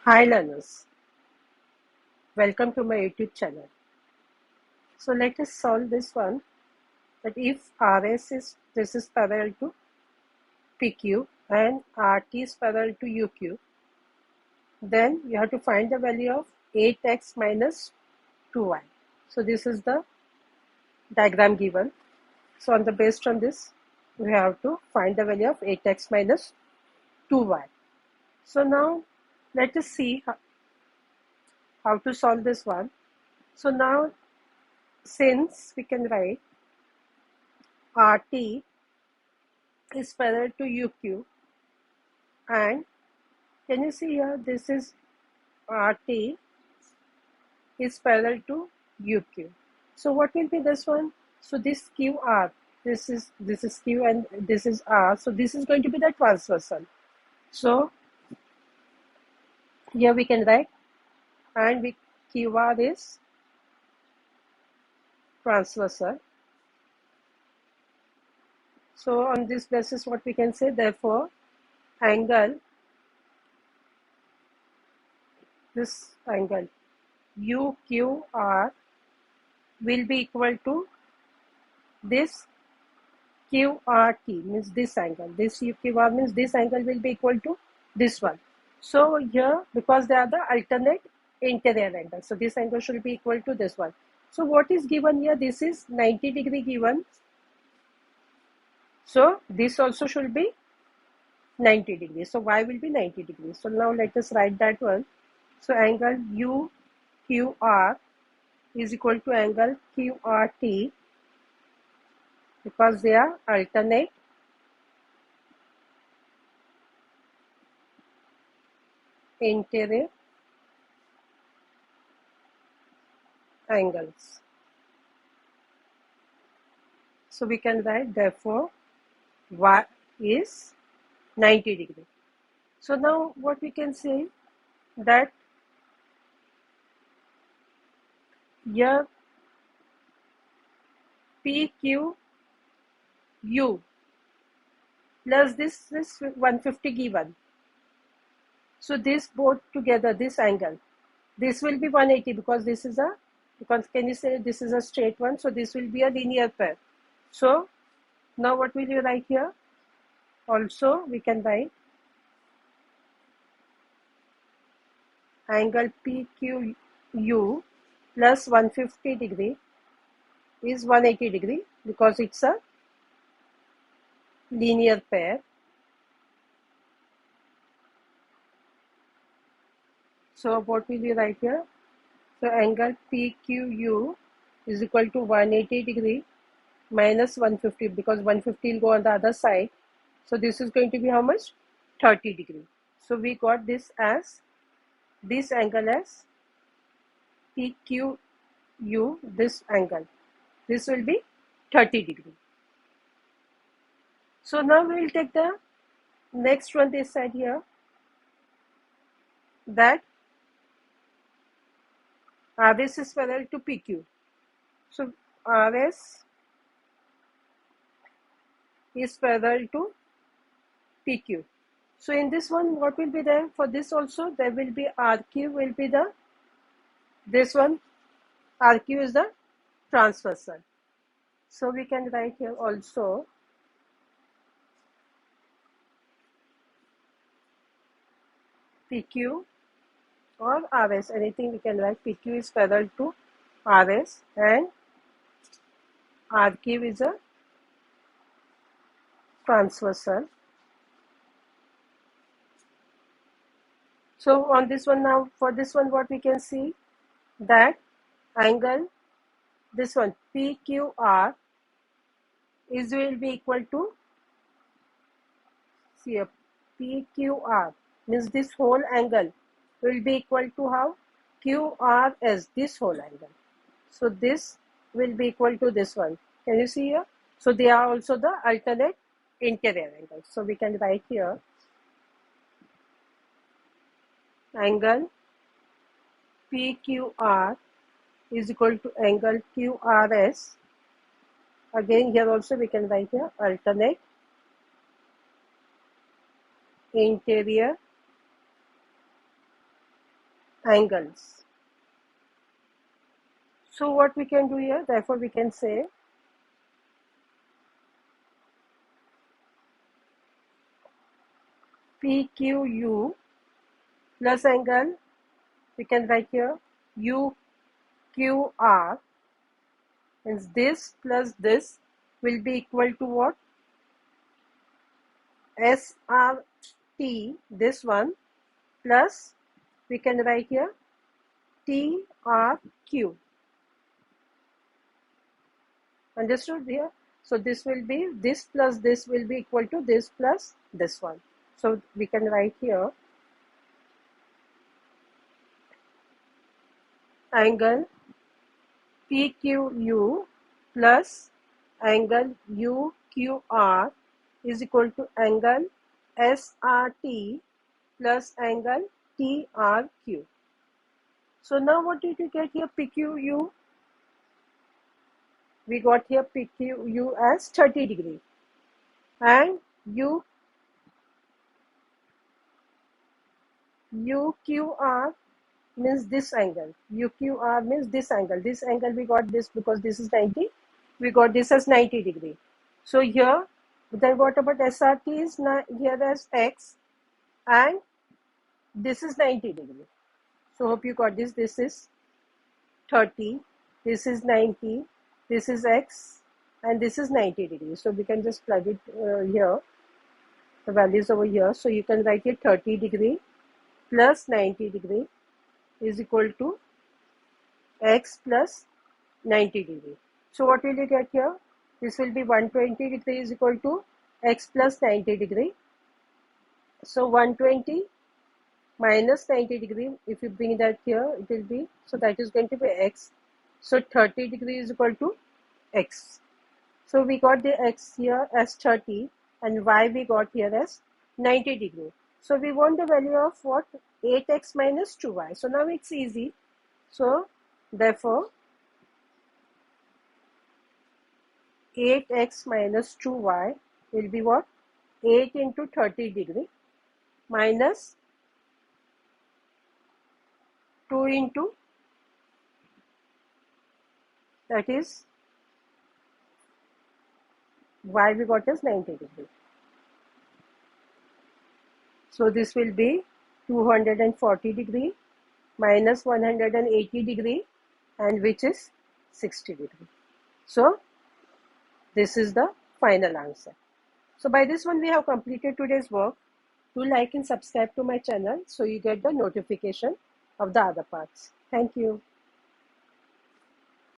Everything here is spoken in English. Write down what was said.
Hi learners, welcome to my YouTube channel. So let us solve this one, that if RS is parallel to PQ and RT is parallel to UQ, then you have to find the value of 8x minus 2y. So this is the diagram given. So based on this, we have to find the value of 8x minus 2y. So now let us see how to solve this one. So now, since we can write RT is parallel to UQ, and can you see here, this is RT is parallel to UQ. So what will be this one? So this QR, this is Q and this is R. So this is going to be the transversal. So here we can write, and QR is transversal. So on this basis, what we can say, therefore, this angle UQR will be equal to this QRT, means this angle. This UQR means this angle will be equal to this one. So here, because they are the alternate interior angles, so this angle should be equal to this one. So what is given here? This is 90 degree given. So this also should be 90 degrees. So y will be 90 degrees. So now let us write that one. So angle UQR is equal to angle QRT, because they are alternate interior angles. So we can write, therefore, y is 90 degree. So now what we can say, that here PQU plus this 150 given. So this both together, this angle, this will be 180, because this is can you say this is a straight one, so this will be a linear pair. So now what will you write here? Also we can write angle PQU plus 150 degree is 180 degree, because it's a linear pair. So what will you write here? So angle PQU is equal to 180 degree minus 150, because 150 will go on the other side. So this is going to be how much? 30 degree. So we got this as, this angle as PQU, this angle. This will be 30 degree. So now we will take the next one they said here, that RS is parallel to PQ. So RS is parallel to PQ. So in this one, what will be there? For this also, there will be RQ will be this one, RQ is the transversal. So we can write here also PQ or RS, anything we can write. PQ is parallel to RS and RQ is a transversal. So on this one now, for this one, what we can see, that angle, this one PQR will be equal to, see here, PQR means this whole angle will be equal to how? QRS, this whole angle. So this will be equal to this one. Can you see here? So they are also the alternate interior angles. So we can write here angle PQR is equal to angle QRS. Again, here also we can write here alternate interior angles. So what we can do here, therefore we can say PQU plus angle, we can write here UQR, and this plus this will be equal to what? SRT, this one, plus we can write here TRQ. Understood here? So this will be, this plus this will be equal to this plus this one. So we can write here angle PQU plus angle UQR is equal to angle SRT plus angle TRQ. So now what did we get here? PQU, we got here PQU as 30 degree, and UQR means this angle. UQR means this angle. This angle we got this because this is 90. We got this as 90 degree. So here, then what about SRT is here as X, and this is 90 degree. So hope you got this. This is 30, this is 90, this is X, and this is 90 degrees. So we can just plug it here, the values over here. So you can write it 30 degree plus 90 degree is equal to X plus 90 degree. So what will you get here? This will be 120 degree is equal to X plus 90 degree. So 120 minus 90 degree, if you bring that here, it will be, so that is going to be X. So 30 degree is equal to X. So we got the X here as 30 and Y we got here as 90 degree. So we want the value of what? 8X minus 2Y. So now it's easy. So therefore 8X minus 2Y will be what? 8 into 30 degree minus 2 into, that is Y we got as 90 degree. So this will be 240 degree minus 180 degree, and which is 60 degree. So this is the final answer. So by this one we have completed today's work. Do like and subscribe to my channel so you get the notification of the other parts. Thank you.